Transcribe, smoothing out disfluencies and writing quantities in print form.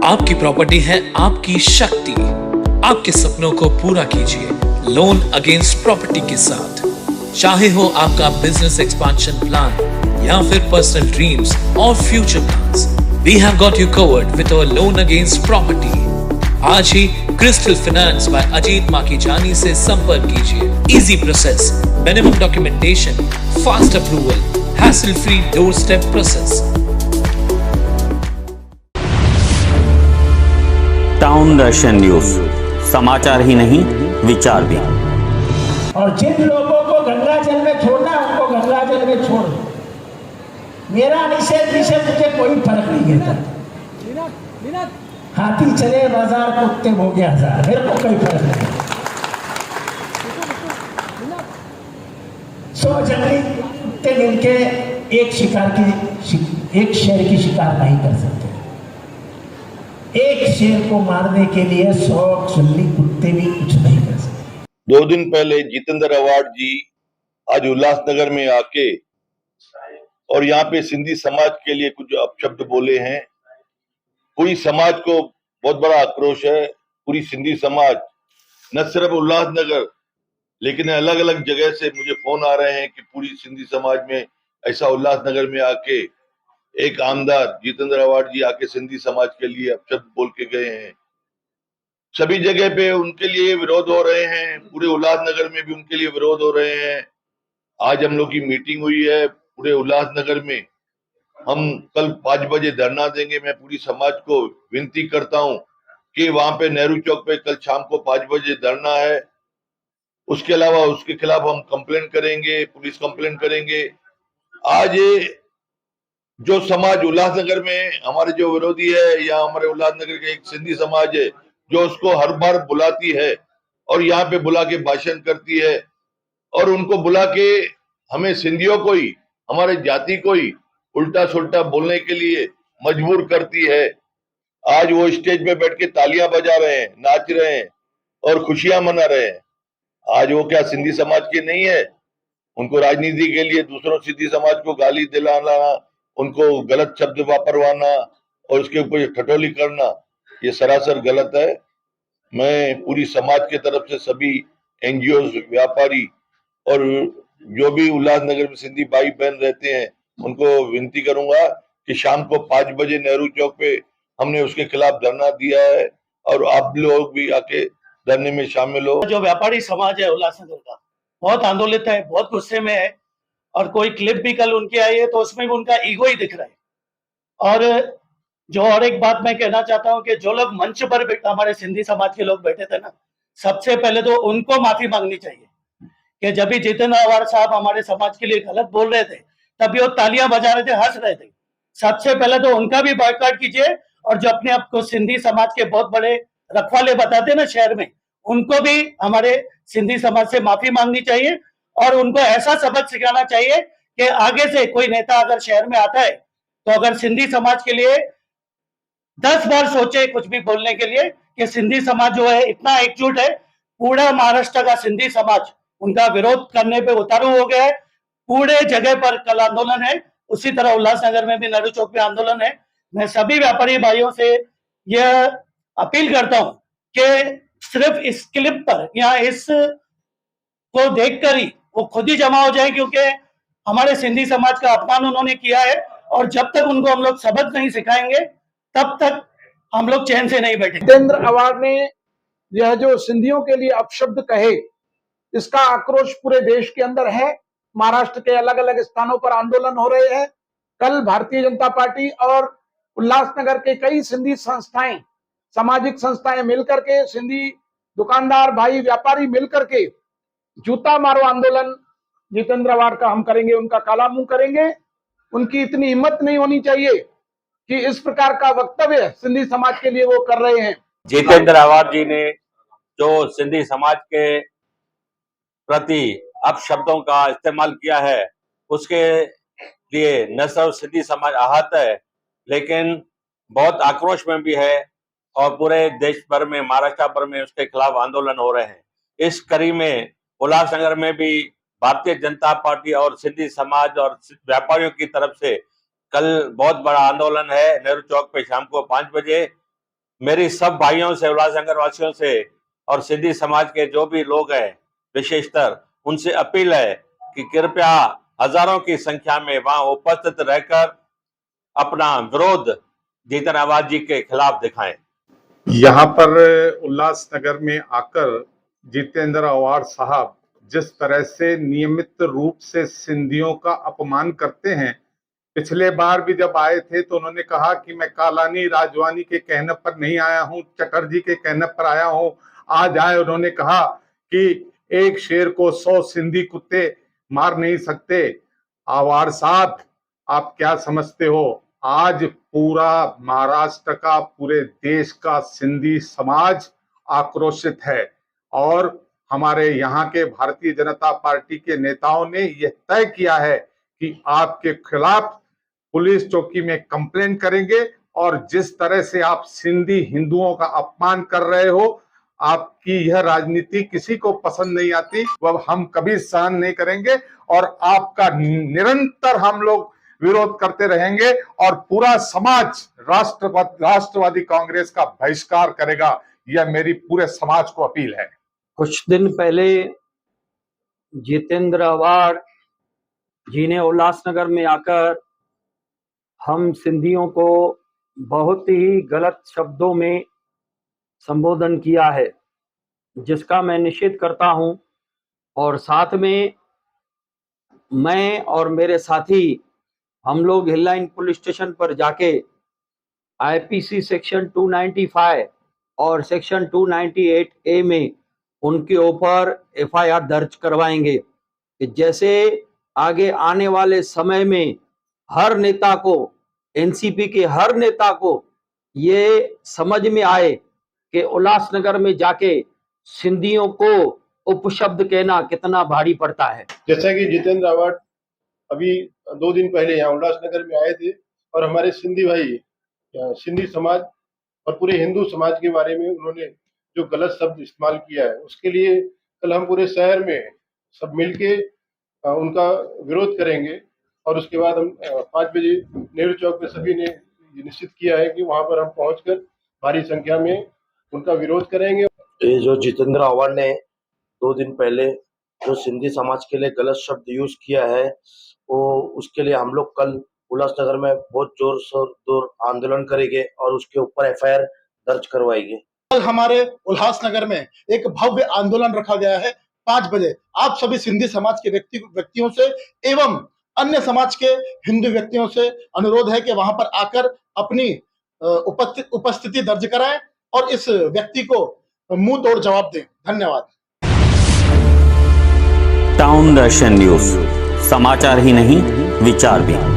आपकी प्रॉपर्टी है आपकी शक्ति। आपके सपनों को पूरा कीजिए लोन अगेंस्ट प्रॉपर्टी के साथ। चाहे हो आपका बिजनेस एक्सपांशन प्लान या फिर पर्सनल ड्रीम्स और future plans, we have got you covered with our loan against property. आज ही crystal finance by Ajeet Makijani से संपर्क कीजिए। Easy process, minimum documentation, fast approval, hassle free doorstep process. Town Darshan news, समाचार ही नहीं विचार भी। और जिन लोगों को गंगा जल में छोड़ना उनको गंगा जल में छोड़ दो। मेरा निषेध मुझे कोई फर्क नहीं गिरता। हाथी चले बाजार, कुत्ते भोगे हजार, मेरे को कोई फर्क नहीं। 100 जंगली कुत्ते मिलके एक शेर की शिकार नहीं कर सकते। एक शेर को मारने के लिए 100 जंगली कुत्ते भी कुछ नहीं कर सकते। 2 दिन पहले जितेंद्र अवार्ड जी आज उल्लासनगर में आके और यहाँ पे सिंधी समाज के लिए कुछ अपशब्द बोले हैं। पूरी समाज को बहुत बड़ा आक्रोश है। पूरी सिंधी समाज, न सिर्फ उल्लासनगर लेकिन अलग अलग जगह से मुझे फोन आ रहे हैं कि पूरी सिंधी समाज में ऐसा उल्लासनगर में आके एक आमदार जितेंद्र अवार्ड जी आके सिंधी समाज के लिए अपशब्द बोल के गए हैं। सभी जगह पे उनके लिए विरोध हो रहे हैं। पूरे उल्लासनगर में भी उनके लिए विरोध हो रहे हैं। आज हम लोग की मीटिंग हुई है पूरे उल्लासनगर में। हम कल 5 बजे धरना देंगे। मैं पूरी समाज को विनती करता हूं कि वहां पे नेहरू चौक पे कल शाम को 5 बजे धरना है। उसके अलावा उसके खिलाफ हम कंप्लेन करेंगे, पुलिस कंप्लेन करेंगे। आज जो समाज उल्लासनगर में हमारे जो विरोधी है या हमारे उल्लासनगर के एक सिंधी समाज है जो उसको हर बार बुलाती है और यहाँ पे बुला के भाषण करती है और उनको बुला के हमें सिंधियों को ही, हमारे जाति को ही उल्टा सुल्टा बोलने के लिए मजबूर करती है। आज वो स्टेज पे बैठ के तालियां बजा रहे हैं, नाच रहे हैं और खुशियां मना रहे हैं। आज वो क्या सिंधी समाज के नहीं है? उनको राजनीति के लिए दूसरों सिंधी समाज को गाली दिलाना, उनको गलत शब्द वापरवाना और उसके ऊपर ठठोली करना, ये सरासर गलत है। मैं पूरी समाज के तरफ से सभी एनजीओ, व्यापारी और जो भी उल्लासनगर में सिंधी भाई बहन रहते हैं उनको विनती करूंगा कि शाम को 5 बजे नेहरू चौक पे हमने उसके खिलाफ धरना दिया है और आप लोग भी आके धरने में शामिल हो। जो व्यापारी समाज है उल्लासनगर का बहुत आंदोलित है, बहुत गुस्से में है और कोई क्लिप भी कल उनकी आई है तो उसमें भी उनका ईगो ही दिख रहा है। और जो और एक बात मैं कहना चाहता हूं कि जो लोग मंच पर हमारे सिंधी समाज के लोग बैठे थे ना, सबसे पहले तो उनको माफी मांगनी चाहिए कि जब भी जितेंद्र अवार्ड साहब हमारे समाज के लिए गलत बोल रहे थे तभी वो तालियां बजा रहे थे, हंस रहे थे। सबसे पहले तो उनका भी बॉयकॉट कीजिए और जो अपने आप को सिंधी समाज के बहुत बड़े रखवाले बताते ना शहर में, उनको भी हमारे सिंधी समाज से माफी मांगनी चाहिए और उनको ऐसा सबक सिखाना चाहिए कि आगे से कोई नेता अगर शहर में आता है तो अगर सिंधी समाज के लिए 10 बार सोचे कुछ भी बोलने के लिए, कि सिंधी समाज जो है इतना एकजुट है। पूरा महाराष्ट्र का सिंधी समाज उनका विरोध करने पे उतारू हो गया है। पूरे जगह पर कल आंदोलन है, उसी तरह उल्लासनगर में भी नेहरू चौक पे आंदोलन है। मैं सभी व्यापारी भाइयों से यह अपील करता हूं कि सिर्फ इस क्लिप पर या इस को देखकर ही वो खुद ही जमा हो जाए, क्योंकि हमारे सिंधी समाज का अपमान उन्होंने किया है और जब तक उनको हम लोग सबक नहीं सिखाएंगे तब तक हम लोग चैन से नहीं बैठेंगे। जितेंद्र अवार्ड ने यह जो सिंधियों के लिए अपशब्द कहे, इसका आक्रोश पूरे देश के अंदर है। महाराष्ट्र के अलग अलग स्थानों पर आंदोलन हो रहे हैं। कल भारतीय जनता पार्टी और उल्लासनगर के कई सिंधी संस्थाएं, सामाजिक संस्थाएं मिलकर के, सिंधी दुकानदार भाई व्यापारी मिलकर के जूता मारो आंदोलन जितेंद्र अवार्ड का हम करेंगे, उनका काला मुंह करेंगे। उनकी इतनी हिम्मत नहीं होनी चाहिए कि इस प्रकार का वक्तव्य सिंधी समाज के लिए वो कर रहे हैं। जितेंद्र अवार्ड जी ने जो सिंधी समाज के प्रति अपशब्दों का इस्तेमाल किया है, उसके लिए न सिर्फ सिंधी समाज आहत है लेकिन बहुत आक्रोश में भी है और पूरे देश भर में, महाराष्ट्र भर में उसके खिलाफ आंदोलन हो रहे हैं। इस कड़ी में उल्लासनगर में भी भारतीय जनता पार्टी और सिंधी समाज और व्यापारियों की तरफ से कल बहुत बड़ा आंदोलन है नेहरू चौक पे शाम को 5 बजे। मेरी सब भाइयों से, उल्लासनगर वासियों से और सिंधी समाज के जो भी लोग हैं विशेषतर, उनसे अपील है कि कृपया हजारों की संख्या में वहां उपस्थित रहकर अपना विरोध जीतन अवार्ड जी के खिलाफ दिखाएं। यहाँ पर उल्लासनगर में आकर जितेंद्र अवार्ड साहब जिस तरह से नियमित रूप से सिंधियों का अपमान करते हैं, पिछले बार भी जब आए थे तो उन्होंने कहा कि मैं कालानी राजवानी के कहने पर नहीं आया हूं, चटर्जी के कहने पर आया हूं। आज आए उन्होंने कहा कि एक शेर को 100 सिंधी कुत्ते मार नहीं सकते। अवार्ड साहब, आप क्या समझते हो? आज पूरा महाराष्ट्र का, पूरे देश का सिंधी समाज आक्रोशित है और हमारे यहाँ के भारतीय जनता पार्टी के नेताओं ने यह तय किया है कि आपके खिलाफ पुलिस चौकी में कंप्लेंट करेंगे और जिस तरह से आप सिंधी हिंदुओं का अपमान कर रहे हो, आपकी यह राजनीति किसी को पसंद नहीं आती, वह हम कभी सहन नहीं करेंगे और आपका निरंतर हम लोग विरोध करते रहेंगे और पूरा समाज राष्ट्रवादी कांग्रेस का बहिष्कार करेगा। यह मेरी पूरे समाज को अपील है। कुछ दिन पहले जितेंद्र अवार्ड जी ने उल्लासनगर में आकर हम सिंधियों को बहुत ही गलत शब्दों में संबोधन किया है, जिसका मैं निषेध करता हूं। और साथ में मैं और मेरे साथी हम लोग हिल लाइन पुलिस स्टेशन पर जाके आईपीसी सेक्शन 295 और सेक्शन 298A में उनके ऊपर एफआईआर दर्ज करवाएंगे कि जैसे आगे आने वाले समय में हर नेता को, एनसीपी के हर नेता को ये समझ में आए कि उल्लासनगर में जाके सिंधियों को उपशब्द कहना कितना भारी पड़ता है। जैसा कि जितेंद्र अवार्ड अभी 2 दिन पहले यहाँ उल्लासनगर में आए थे और हमारे सिंधी भाई, सिंधी समाज और पूरे हिंदू समाज के बारे में उन्होंने जो गलत शब्द इस्तेमाल किया है, उसके लिए कल हम पूरे शहर में सब मिलके उनका विरोध करेंगे और उसके बाद हम 5 बजे नेहरू चौक में सभी ने निश्चित किया है कि वहां पर हम पहुंचकर भारी संख्या में उनका विरोध करेंगे। ये जो जितेंद्र अवार्ड ने 2 दिन पहले जो सिंधी समाज के लिए गलत शब्द यूज किया है, वो उसके लिए हम लोग कल उल्लासनगर में बहुत जोर आंदोलन करेंगे और उसके ऊपर एफआईआर दर्ज करवाएंगे। कल हमारे उल्लासनगर में एक भव्य आंदोलन रखा गया है 5 बजे। आप सभी सिंधी समाज के व्यक्तियों से एवं अन्य समाज के हिंदू व्यक्तियों से अनुरोध है कि वहां पर आकर अपनी उपस्थिति दर्ज कराएं और इस व्यक्ति को मुंह तोड़ जवाब दें। धन्यवाद। टाउन दर्शन न्यूज, समाचार ही नहीं, विचार भी।